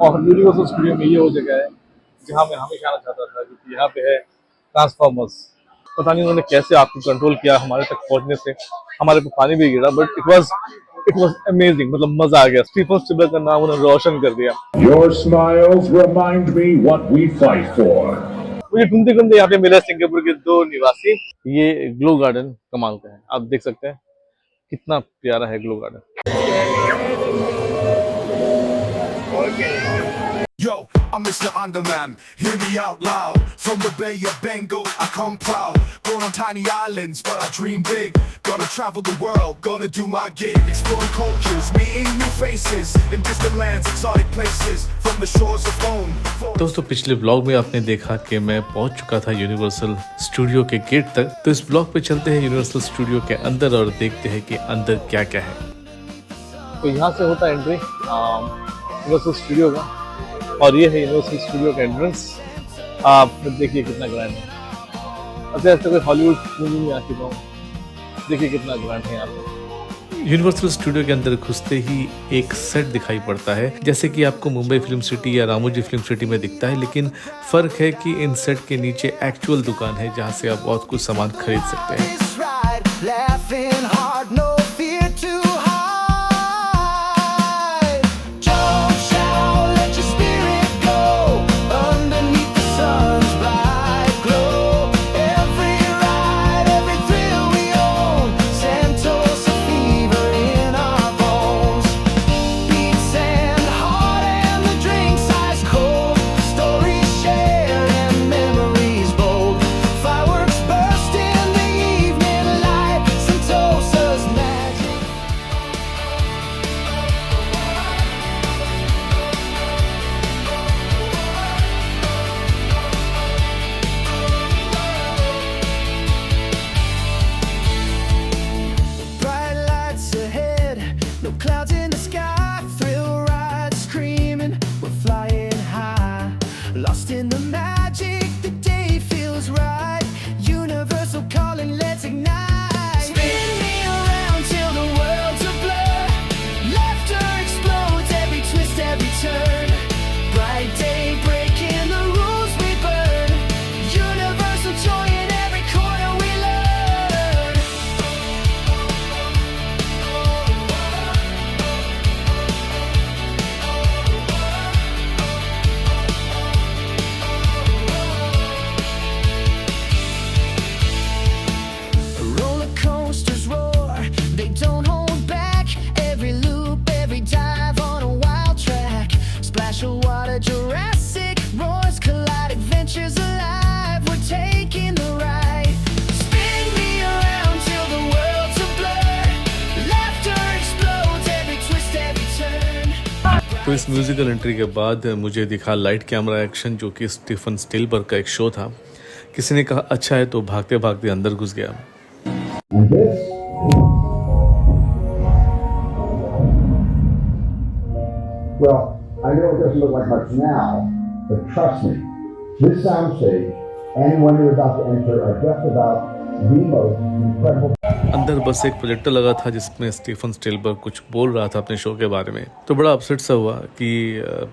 और universal studio में ये वो जगह है जहाँ मैं हमेशा आना चाहता था, क्योंकि यहाँ पे है ट्रांसफॉर्मर्स। पता नहीं उन्होंने कैसे आपको कंट्रोल किया हमारे तक पहुंचने से। हमारे पे पानी भी गिरा, बट इट वाज अमेजिंग। मतलब मजा आ गया। स्टीफन स्पिलबर्ग का नाम उन्होंने रोशन कर दिया। Your smiles remind me what we fight for. मुझे घूमते घूमते यहाँ पे मिला सिंगापुर के दो निवासी। ये ग्लो गार्डन कमाल का है, आप देख सकते हैं कितना प्यारा है glow garden. Yo, I'm Mr. Underman, hear me out loud. From the Bay of Bengal, I come proud. Born on tiny islands, but I dream big. Gonna travel the world, gonna do my gig. Exploring cultures, meeting new faces. In distant lands, exotic places. From the shores of home. दोस्तों, पिछले blog में आपने देखा कि मैं पहुंच चुका था यूनिवर्सल स्टूडियो के गेट तक। तो इस ब्लॉग पे चलते हैं यूनिवर्सल स्टूडियो के अंदर और देखते हैं कि अंदर क्या क्या है। तो यहाँ से होता है एंट्री यूनिवर्सल स्टूडियो का, और ये है यूनिवर्सल स्टूडियो का एंट्रेंस। आप देखिए कितना ग्रैंड है। अब ऐसे कोई हॉलीवुड मूवी में आ चुका हूँ। देखिए कितना ग्रैंड है यहाँ पे। यूनिवर्सल स्टूडियो के अंदर घुसते ही एक सेट दिखाई पड़ता है, जैसे कि आपको मुंबई फिल्म सिटी या रामोजी फिल्म सिटी में दिखता है, लेकिन फर्क है कि इन सेट के नीचे एक्चुअल दुकान है जहाँ से आप बहुत कुछ सामान खरीद सकते हैं। तो इस म्यूजिकल एंट्री के बाद मुझे दिखा लाइट कैमरा एक्शन, जो कि स्टीफन स्पिलबर्ग का एक शो था। किसी ने कहा अच्छा है, तो भागते भागते अंदर घुस गया। Well, I know it doesn't look like much now, but trust me, this soundstage and when you're about to enter are just about the most incredible. अंदर बस एक प्रोजेक्टर लगा था जिसमें स्टीफन स्पिलबर्ग कुछ बोल रहा था अपने शो के बारे में। तो बड़ा अपसेट सा हुआ कि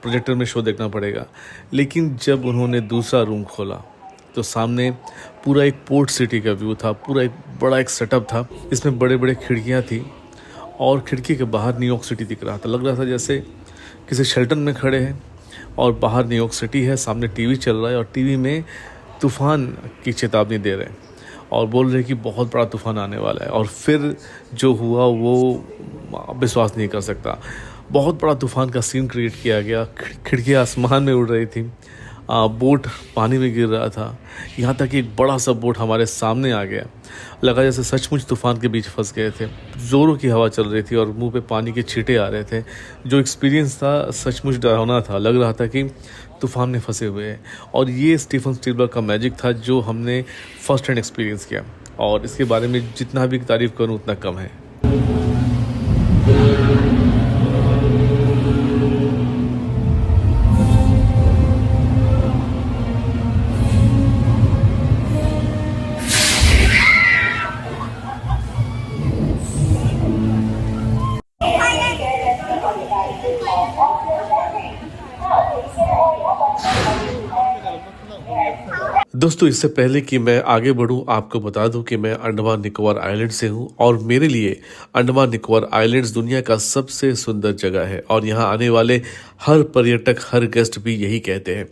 प्रोजेक्टर में शो देखना पड़ेगा। लेकिन जब उन्होंने दूसरा रूम खोला तो सामने पूरा एक पोर्ट सिटी का व्यू था। पूरा एक बड़ा एक सेटअप था। इसमें बड़े बड़े खिड़कियाँ थी और खिड़की के बाहर न्यूयॉर्क सिटी दिख रहा था। लग रहा था जैसे किसी शेल्टन में खड़े हैं और बाहर न्यूयॉर्क सिटी है, सामने टीवी चल रहा है और टीवी में तूफ़ान की चेतावनी दे रहे हैं और बोल रहे हैं कि बहुत बड़ा तूफ़ान आने वाला है। और फिर जो हुआ वो विश्वास नहीं कर सकता। बहुत बड़ा तूफ़ान का सीन क्रिएट किया गया। खिड़कियाँ आसमान में उड़ रही थी, बोट पानी में गिर रहा था, यहाँ तक कि एक बड़ा सा बोट हमारे सामने आ गया। लगा जैसे सचमुच तूफ़ान के बीच फंस गए थे। ज़ोरों की हवा चल रही थी और मुंह पे पानी के छींटे आ रहे थे। जो एक्सपीरियंस था सचमुच डरावना था। लग रहा था कि तूफ़ान में फंसे हुए हैं। और ये स्टीफन स्पिलबर्ग का मैजिक था जो हमने फर्स्ट हैंड एक्सपीरियंस किया, और इसके बारे में जितना भी तारीफ़ करूँ उतना कम है। दोस्तों, इससे पहले कि मैं आगे बढ़ूं, आपको बता दूं कि मैं अंडमान निकोबार आइलैंड से हूं और मेरे लिए अंडमान निकोबार आइलैंड्स दुनिया का सबसे सुंदर जगह है और यहां आने वाले हर पर्यटक, हर गेस्ट भी यही कहते हैं।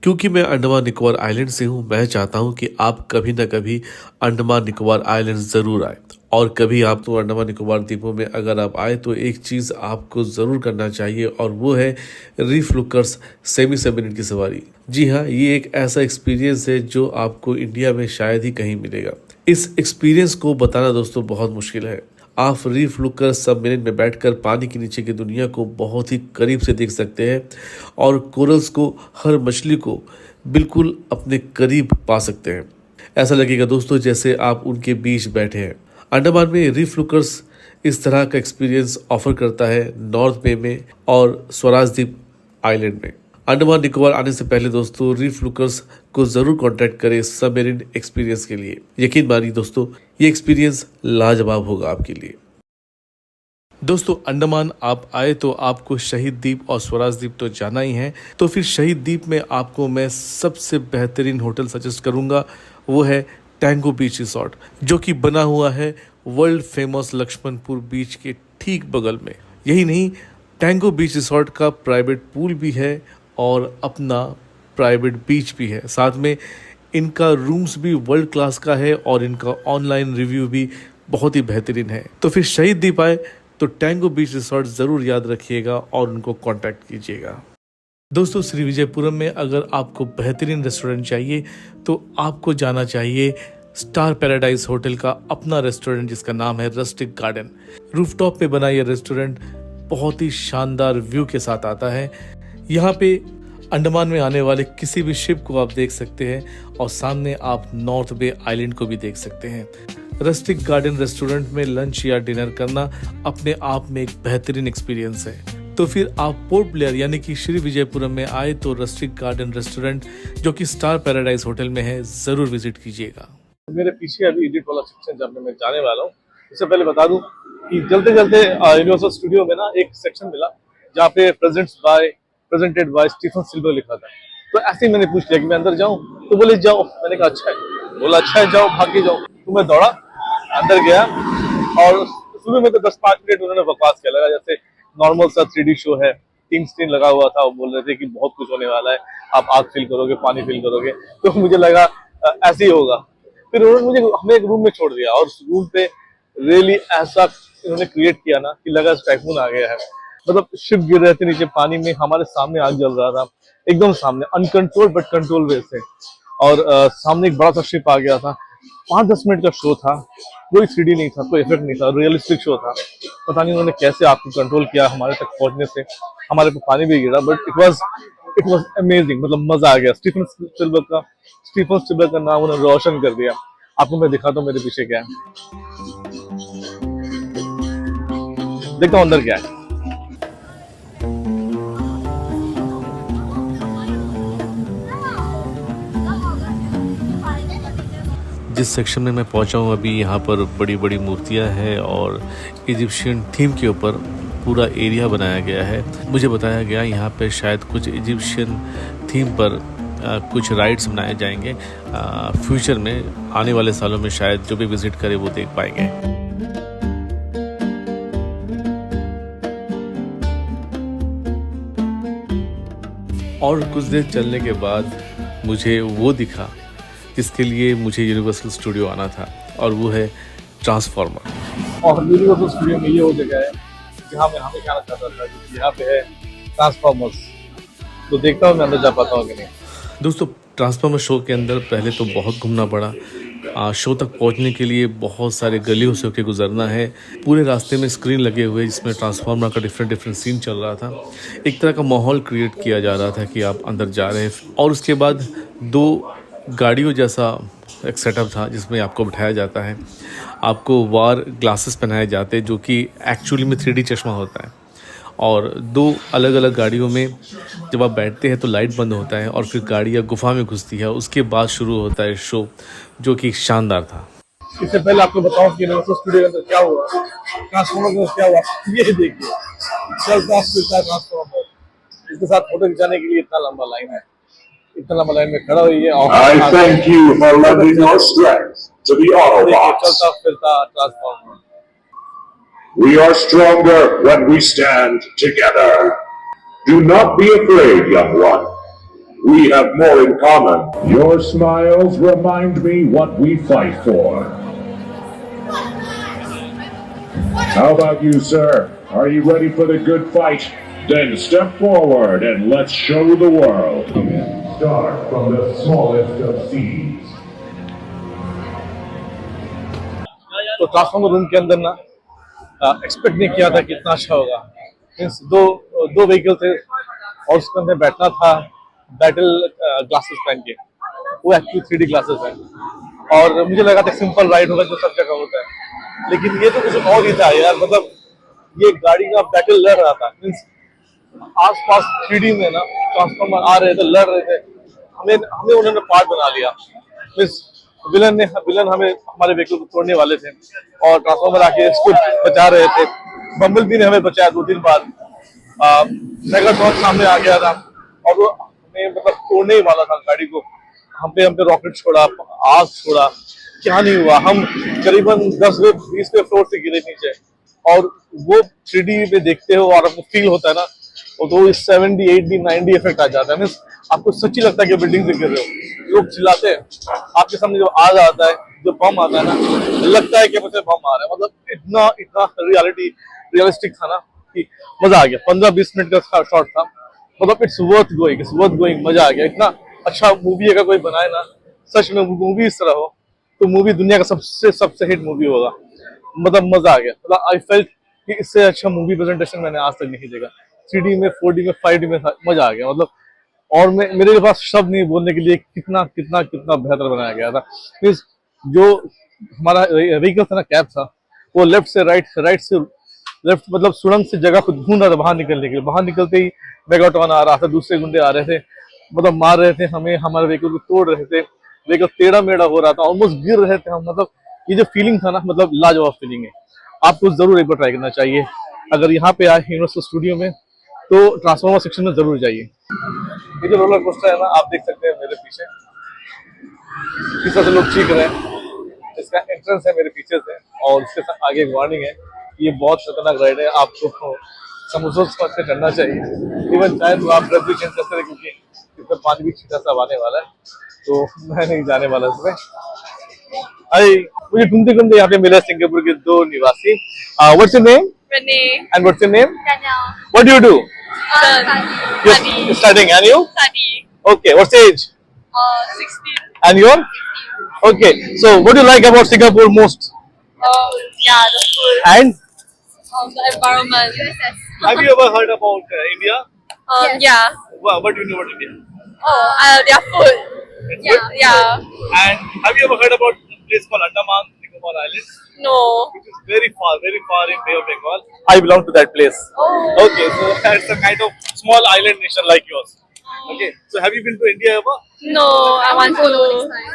क्योंकि मैं अंडमान निकोबार आइलैंड से हूं, मैं चाहता हूं कि आप कभी ना कभी अंडमान निकोबार आइलैंड ज़रूर आए। और कभी आप तो अंडमान निकोबार द्वीपों में अगर आप आए तो एक चीज़ आपको ज़रूर करना चाहिए और वो है रीफ लुकर्स सेमी सबमरीन की सवारी। जी हाँ, ये एक ऐसा एक्सपीरियंस है जो आपको इंडिया में शायद ही कहीं मिलेगा। इस एक्सपीरियंस को बताना दोस्तों बहुत मुश्किल है। आप रीफ लुकर सबमरीन में बैठकर पानी के नीचे की दुनिया को बहुत ही करीब से देख सकते हैं और कोरल्स को, हर मछली को बिल्कुल अपने करीब पा सकते हैं। ऐसा लगेगा दोस्तों जैसे आप उनके बीच बैठे हैं। अंडमान में रीफ लुकर्स इस तरह का एक्सपीरियंस ऑफर करता है नॉर्थ बे में और स्वराज द्वीप आइलैंड में। अंडमान निकोबार आने से पहले दोस्तों रीफ लुकर्स को जरूर कांटेक्ट करें सबमरीन एक्सपीरियंस के लिए। यकीन मानिए दोस्तों, ये एक्सपीरियंस लाजवाब होगा आपके लिए। दोस्तों, अंडमान आप आए तो आपको शहीद द्वीप और स्वराज द्वीप तो जाना ही है, तो फिर शहीद द्वीप में आपको मैं सबसे बेहतरीन होटल सजेस्ट करूंगा, वो है टैंगो बीच रिसोर्ट, जो कि बना हुआ है वर्ल्ड फेमस लक्ष्मणपुर बीच के ठीक बगल में। यही नहीं, टैंगो बीच रिसोर्ट का प्राइवेट पूल भी है और अपना प्राइवेट बीच भी है। साथ में इनका रूम्स भी वर्ल्ड क्लास का है और इनका ऑनलाइन रिव्यू भी बहुत ही बेहतरीन है। तो फिर शहीद द्वीप आए तो टैंगो बीच रिसोर्ट ज़रूर याद रखिएगा और उनको कांटेक्ट कीजिएगा। दोस्तों, श्री विजयपुरम में अगर आपको बेहतरीन रेस्टोरेंट चाहिए तो आपको जाना चाहिए स्टार पैराडाइज होटल का अपना रेस्टोरेंट, जिसका नाम है रस्टिक गार्डन। रूफटॉप पे बना यह रेस्टोरेंट बहुत ही शानदार व्यू के साथ आता है। यहाँ पे अंडमान में आने वाले किसी भी शिप को आप देख सकते हैं और सामने आप नॉर्थ बे आइलैंड को भी देख सकते हैं। रस्टिक गार्डन रेस्टोरेंट में लंच या डिनर करना अपने आप में एक बेहतरीन एक्सपीरियंस है। तो फिर आप पोर्ट ब्लेयर यानी कि श्री विजयपुरम में आए तो रस्टिक गार्डन रेस्टोरेंट, जो कि स्टार पैराडाइज होटल में है, ज़रूर विजिट कीजिएगा। मेरे पीछे अभी एडिट वाला सेक्शन जब मैं जाने वाला हूँ, इससे पहले बता दूं कि चलते चलते यूनिवर्सल स्टूडियो में ना एक सेक्शन मिला जहाँ पे प्रेजेंटेड बाय स्टीफन स्पिलबर्ग लिखा था। तो ऐसे ही मैंने पूछ लिया कि मैं अंदर जाऊं, तो बोले जाओ। मैंने कहा अच्छा है। बोला अच्छा है, जाओ, भाग के जाओ। तो मैं दौड़ा, अंदर गया और शुरू में तो 10-5 मिनट उन्होंने बकवास किया, लगा जैसे नॉर्मल सा 3D शो है। 3 स्क्रीन लगा हुआ था, वो बोल रहे थे कि बहुत कुछ होने वाला है, आप आग फील करोगे, पानी फील करोगे। तो मुझे लगा ऐसे ही होगा। फिर उन्होंने हमें एक रूम में छोड़ दिया और उस रूम पे रियली ऐसा इन्होंने क्रिएट किया ना कि लगा टाइफून आ गया है। मतलब शिप गिर रहे थे नीचे पानी में, हमारे सामने आग जल रहा था, एकदम सामने, अनकंट्रोल बट कंट्रोल वे से। और सामने एक बड़ा सा शिप आ गया था। 5-10 मिनट का शो था, कोई 3D नहीं था, कोई इफेक्ट नहीं था, रियलिस्टिक शो था। पता नहीं उन्होंने कैसे आपको कंट्रोल किया हमारे तक पहुंचने से। हमारे पे पानी भी गिरा, बट इट वाज अमेजिंग। मतलब मजा आ गया। स्टीफन स्पिलबर्ग का नाम उन्होंने रोशन कर दिया। आपको मैं दिखाता हूँ मेरे पीछे क्या है, देखता हूँ अंदर क्या है। जिस सेक्शन में मैं पहुंचा हूं अभी, यहाँ पर बड़ी बड़ी मूर्तियां हैं और इजिप्शियन थीम के ऊपर पूरा एरिया बनाया गया है। मुझे बताया गया यहाँ पे शायद कुछ इजिप्शियन थीम पर कुछ राइड्स बनाए जाएंगे। फ्यूचर में, आने वाले सालों में शायद जो भी विजिट करे वो देख पाएंगे। और कुछ देर चलने के बाद मुझे वो दिखा जिसके लिए मुझे यूनिवर्सल स्टूडियो आना था, और वो है ट्रांसफॉर्मर। और यूनिवर्सल स्टूडियो में ये वो जगह है जहाँ मैं हमेशा आना चाहता था, क्योंकि यहाँ पे है ट्रांसफॉर्मर्स। तो देखता हूँ मैं अंदर जा पाता हूँ कि नहीं। दोस्तों, ट्रांसफॉर्मर शो के अंदर पहले तो बहुत घूमना पड़ा। शो तक पहुंचने के लिए बहुत सारे गलियों से होकर गुजरना है। पूरे रास्ते में स्क्रीन लगे हुए जिसमें ट्रांसफॉर्मर का डिफरेंट सीन चल रहा था। एक तरह का माहौल क्रिएट किया जा रहा था कि आप अंदर जा रहे हैं। और उसके बाद 2 गाड़ियों जैसा एक सेटअप था जिसमें आपको बिठाया जाता है। आपको वार ग्लासेस पहनाए जाते हैं जो कि एक्चुअली में 3D चश्मा होता है। और 2 अलग अलग गाड़ियों में जब आप बैठते हैं तो लाइट बंद होता है और फिर गाड़ियाँ गुफा में घुसती है। उसके बाद शुरू होता है शो, जो कि शानदार था। इससे पहले आपको बताऊं कि यूनिवर्सल स्टूडियो के अंदर क्या हुआ, ट्रांसफॉर्मर के अंदर क्या हुआ। ये देखिए, चलता फिरता ट्रांसफॉर्मर। इसके साथ फोटो खिंचाने के लिए इतना लंबा लाइन है। इतना लंबा लाइन में खड़ा हुई है और I thank you for lending your strength to the Autobots. चलता फिरता transformer. We are stronger when we stand together. Do not be afraid, young one. We have more in common. Your smiles remind me what we fight for. How about you, sir? Are you ready for the good fight? Then step forward and let's show the world. Start from the smallest of seeds. तो transformer room के अंदर ना expect नहीं किया था कि इतना अच्छा होगा। मीन्स दो व्हीकल थे और उसके अंदर बैठना था बैटल ग्लासेस पहन के, वो एक्चुअली 3D ग्लासेस हैं और मुझे लगा था सिंपल राइड होगा जो सब जगह होता है, लेकिन ये तो कुछ और ही था यार। मतलब ये गाड़ी का बैटल लड़ रहा था, मीन्स आसपास 3D में ना ट्रांसफॉर्मर आ रहे थे, लड़ रहे थे, हमें उन्होंने पार्ट बना लिया। मीन्स विलन हमें हमारे व्हीकल को तोड़ने वाले थे और ट्रांसफॉर्मर आके इसको बचा रहे थे। बम्बल भी ने हमें बचाया 2-3 बार। मेगाट्रॉन सामने आ गया था और वो हमें मतलब तोड़ने ही वाला था गाड़ी को। हम पे रॉकेट छोड़ा, आग छोड़ा, क्या नहीं हुआ। हम करीबन 10-20 फ्लोर से गिरे नीचे और वो 3D में देखते हो और आपको फील होता है ना, तो 70, 80, 90 इफेक्ट आ जाता है। मीन्स आपको सच्ची लगता है कि बिल्डिंग से गिर रहे हो। लोग चिल्लाते हैं आपके सामने, जब आग आता है, जब बम आता है ना, लगता है कि मुझे बम आ रहा है। मतलब इतना रियलिस्टिक था ना कि मजा आ गया। 15-20 मिनट का शॉट था, मतलब इट्स वर्थ गोइंग, मजा आ गया। इतना अच्छा मूवी अगर कोई बनाए ना, सच में मूवी इस तरह हो, तो मूवी दुनिया का सबसे हिट मूवी होगा। मतलब मजा आ गया। मतलब आई फेल्ट कि इससे अच्छा मूवी प्रेजेंटेशन मैंने आज तक नहीं देखा। 3D में, 4D में, 5D में मजा आ गया। मतलब और मेरे पास शब्द नहीं बोलने के लिए कितना बेहतर बनाया गया था। मींस जो हमारा व्हीकल था ना, कैब था, वो लेफ्ट से राइट से लेफ्ट, मतलब सुरंग से जगह खुद ढूंढ रहा था बाहर निकलने के लिए। बाहर निकलते ही मेगाट्रॉन आ रहा था, दूसरे गुंडे आ रहे थे, मतलब मार रहे थे हमें, हमारे व्हीकल को तोड़ रहे थे, व्हीकल टेढ़ा मेढ़ा हो रहा था, ऑलमोस्ट गिर रहे थे हम। मतलब ये जो फीलिंग था ना, मतलब लाजवाब फीलिंग है। आपको जरूर एक बार ट्राई करना चाहिए। अगर यहाँ पे आए यूनिवर्सल स्टूडियो में तो ट्रांसफॉर्मर सेक्शन में जरूर जाइए। ये जो रोलर कोस्टर है ना, आप देख सकते हैं मेरे पीछे किस तरह से लोग चीख रहे हैं। इसका एंट्रेंस है मेरे पीछे से और इसके साथ आगे एक वार्निंग है, ये बहुत खतरनाक राइड है, आपको समझ कर चढ़ना चाहिए। इवन चाहे तो आप ड्रेस भी चेंज कर सकते हैं क्योंकि इसमें पानी भी छीटा सा आने वाला है, तो मैं नहीं जाने वाला इसमें। मुझे घूमते यहाँ पे मिला सिंगापुर के 2 निवासी। What's your name? Renee. And what's your name? Danielle. What do you do? Study. You're studying, and you? Study. Okay, what's your age? 16. And you're? Okay, so what do you like about Singapore most? Yeah, the food. And The environment. have you ever heard about India? Yeah. What do you know about India? Their food. It's good? Yeah. And have you ever heard about a place called Andaman Nicobar Islands? No. Which is very far in Bay of Bengal. I belong to that place. Oh. Okay, so it's a kind of small island nation like yours. Okay, so have you been to India ever? No, I want to.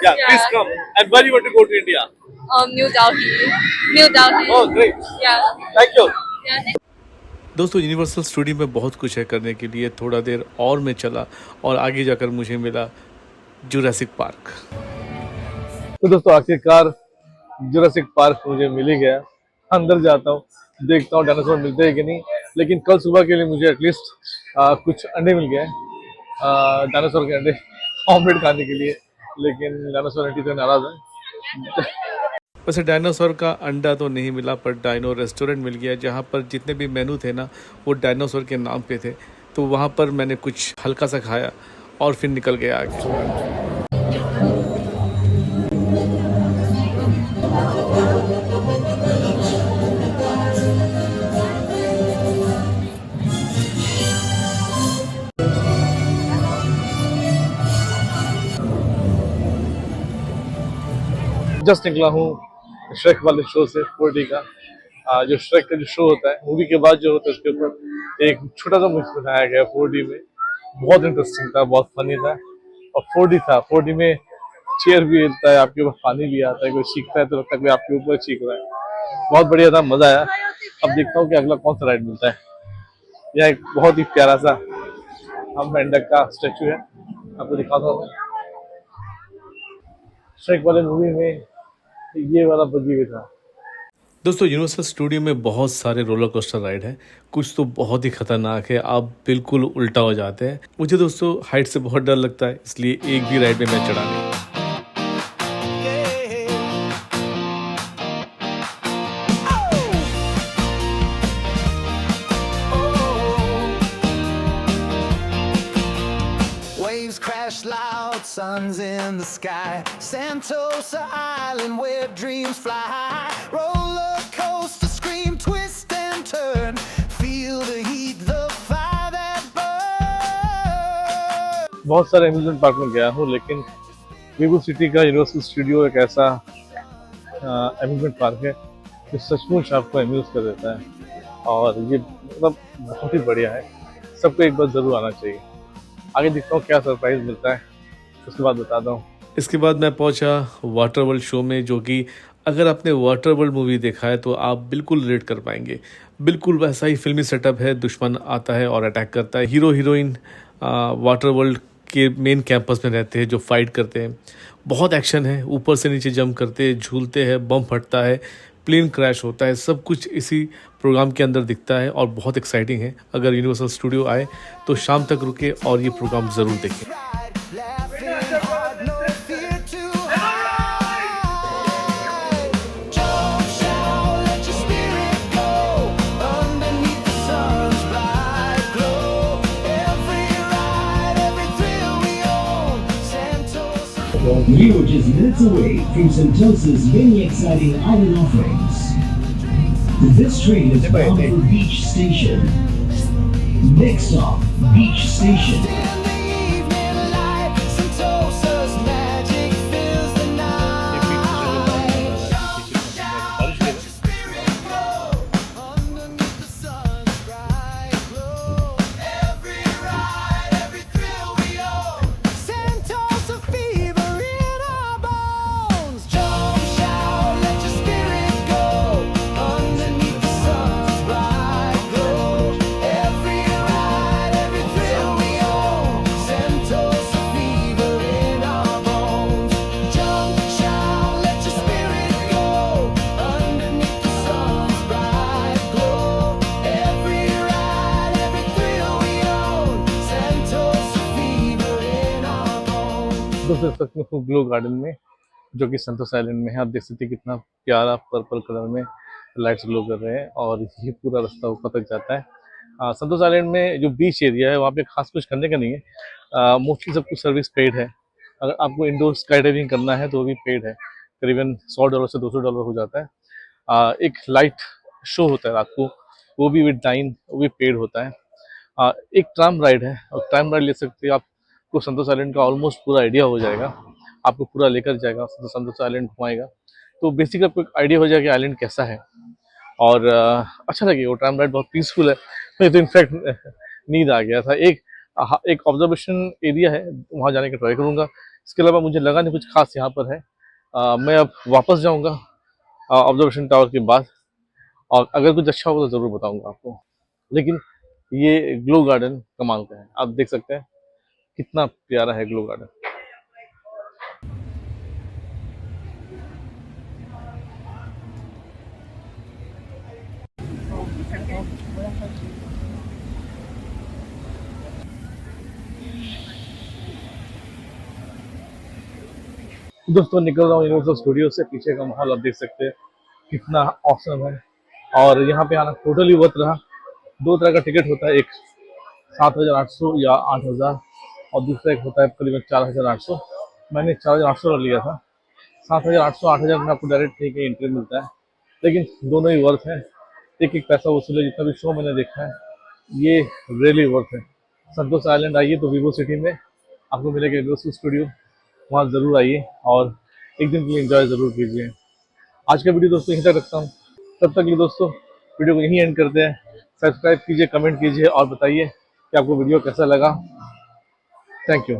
Yeah, please come. And where you want to go to India? New Delhi. New Delhi. Oh, great. Yeah. Thank you. Yeah. दोस्तों universal studio में बहुत कुछ है करने के लिए। थोड़ा देर और मैं चला और आगे जाकर मुझे मिला जुरासिक पार्क। तो दोस्तों आखिरकार जुरासिक पार्क मुझे मिल ही गया। अंदर जाता हूँ, देखता हूँ डायनासोर मिलते हैं कि नहीं, लेकिन कल सुबह के लिए मुझे एटलीस्ट कुछ अंडे मिल गए, डायनासोर के अंडे ऑमलेट खाने के लिए, लेकिन डायनासोर आंटी तो नाराज है। वैसे डायनासोर का अंडा तो नहीं मिला, पर डायनो रेस्टोरेंट मिल गया जहाँ पर जितने भी मेनू थे ना वो डायनासोर के नाम पे थे। तो वहाँ पर मैंने कुछ हल्का सा खाया और फिर निकल गया आगे। जस्ट निकला हूँ श्रेक वाले शो से, 4D का। जो श्रेक का जो शो होता है मूवी के बाद जो होता है, उसके ऊपर एक छोटा सा मिक्स बनाया गया 4D में। बहुत इंटरेस्टिंग था, बहुत फनी था और 4D था। 4D में चेयर भी हिलता है, आपके ऊपर पानी भी आता है, कोई सीखता है तो लगता है कोई आपके ऊपर सीख रहा है। बहुत बढ़िया था, मजा आया। अब देखता हूँ कि अगला कौन सा राइड मिलता है। यह एक बहुत ही प्यारा सा हम मेंढक का स्टैचू है, आपको दिखाता हूँ। श्रेक वाले मूवी में ये वाला बग्गी भी था। दोस्तों यूनिवर्सल स्टूडियो में बहुत सारे रोलर कोस्टर राइड हैं, कुछ तो बहुत ही खतरनाक है, आप बिल्कुल उल्टा हो जाते हैं। मुझे दोस्तों हाइट से बहुत डर लगता है, इसलिए एक भी राइड में मैं चढ़ा नहीं। Waves crash loud, sun's in the sky. Sentosa Island where dreams fly high. Roller coaster scream, twist and turn. Feel the heat, the fire that burns. बहुत सारे एम्यूजमेंट पार्क में गया हूँ, लेकिन वीवो सिटी का यूनिवर्सल स्टूडियो एक ऐसा amusement park है जो सचमुच आपको एम्यूज कर देता है, और ये मतलब बहुत ही बढ़िया है। सबको एक बार ज़रूर आना चाहिए। आगे देखता हूँ क्या सरप्राइज मिलता है, उसके बाद बताता हूँ। इसके बाद मैं पहुंचा वाटर वर्ल्ड शो में, जो कि अगर आपने वाटर वर्ल्ड मूवी देखा है तो आप बिल्कुल रिलेट कर पाएंगे। बिल्कुल वैसा ही फिल्मी सेटअप है, दुश्मन आता है और अटैक करता है। हीरो हीरोइन वाटर वर्ल्ड के मेन कैंपस में रहते हैं जो फाइट करते हैं। बहुत एक्शन है, ऊपर से नीचे जंप करते हैं, झूलते हैं, बम फटता है, प्लेन क्रैश होता है, सब कुछ इसी प्रोग्राम के अंदर दिखता है और बहुत एक्साइटिंग है। अगर यूनिवर्सल स्टूडियो आए तो शाम तक रुके और ये प्रोग्राम ज़रूर देखें। Laughing hard, no fear to hide. Jump, shout, let your spirit go. Underneath the sun's bright glow. Every ride, every thrill we own. Sentosa. You are just minutes away from Sentosa's many exciting island offerings. This train is bound for Beach Station. Next stop, Beach Station. In the evening light, Sentosa's magic fills the night. Let your spirit glow. Underneath the sun's bright glow. Every ride, every thrill we own. Sentosa fever in our bones. Jump, shout, let your spirit go. Underneath the sun's bright glow. Every ride, every thrill we own. Sentosa fever in our bones. Jump, shout, let your spirit go. Underneath the sun's bright glow. Every ride, every thrill we own. Sentosa fever in our bones. दोस्तों इस वक्त मैं हूँ glow garden में, जो कि संतोष island में है। आप देख सकते हैं कितना प्यारा पर्पल कलर में लाइट्स ग्लो कर रहे हैं, और ये पूरा रास्ता ऊपर तक जाता है। संतोष आइलैंड में जो बीच एरिया है वहाँ पे खास कुछ करने का नहीं है, मोस्टली सब कुछ सर्विस पेड है। अगर आपको इंडोर स्काई डाइविंग करना है तो वो भी पेड है, करीबन $100 से $200 हो जाता है। एक लाइट शो होता है रात को, वो भी विद डाइन, वो भी पेड होता है। एक ट्राम राइड है, और ट्राम राइड ले सकते हैं, आपको संतोष आइलैंड का ऑलमोस्ट पूरा आइडिया हो जाएगा, आपको पूरा लेकर जाएगा, संतोष आइलैंड घुमाएगा, तो बेसिकली आपको एक आइडिया हो जाएगा कि आइलैंड कैसा है, और अच्छा लगेगा। वो ट्राम राइड बहुत पीसफुल है। मुझे तो इनफैक्ट नींद आ गया था। एक ऑब्जर्वेशन एरिया है, वहाँ जाने का ट्राई करूँगा। इसके अलावा मुझे लगा नहीं कुछ खास यहाँ पर है। मैं अब वापस जाऊँगा ऑब्जर्वेशन टावर के बाद, और अगर कुछ अच्छा होगा तो ज़रूर बताऊँगा आपको। लेकिन ये ग्लो गार्डन कमाल का है, आप देख सकते हैं कितना प्यारा है ग्लो गार्डन। दोस्तों निकल रहा हूँ यूनिवर्सल स्टूडियो से। पीछे का माहौल आप देख सकते हैं कितना औसम है, और यहाँ पे आना टोटली वर्थ रहा। 2 तरह का टिकट होता है, एक 7,800 या 8,000, और दूसरा एक होता है करीबन 4,800। मैंने 4,800 लिया था। 7,800 8,000 में आपको डायरेक्ट नहीं कहीं एंट्री मिलता है, लेकिन दोनों ही वर्थ है। एक एक पैसा वसूल है। जितना भी शो मैंने देखा है ये रियली वर्थ है। संतोष आइलैंड आइए तो वीवो सिटी में आपको मिलेगा यूनिवर्सल स्टूडियो, वहाँ ज़रूर आइए और एक दिन के लिए एंजॉय ज़रूर कीजिए। आज का वीडियो दोस्तों यहीं तक रखता हूँ। तब तक ये दोस्तों वीडियो को यहीं एंड करते हैं। सब्सक्राइब कीजिए, कमेंट कीजिए और बताइए कि आपको वीडियो कैसा लगा। Thank you.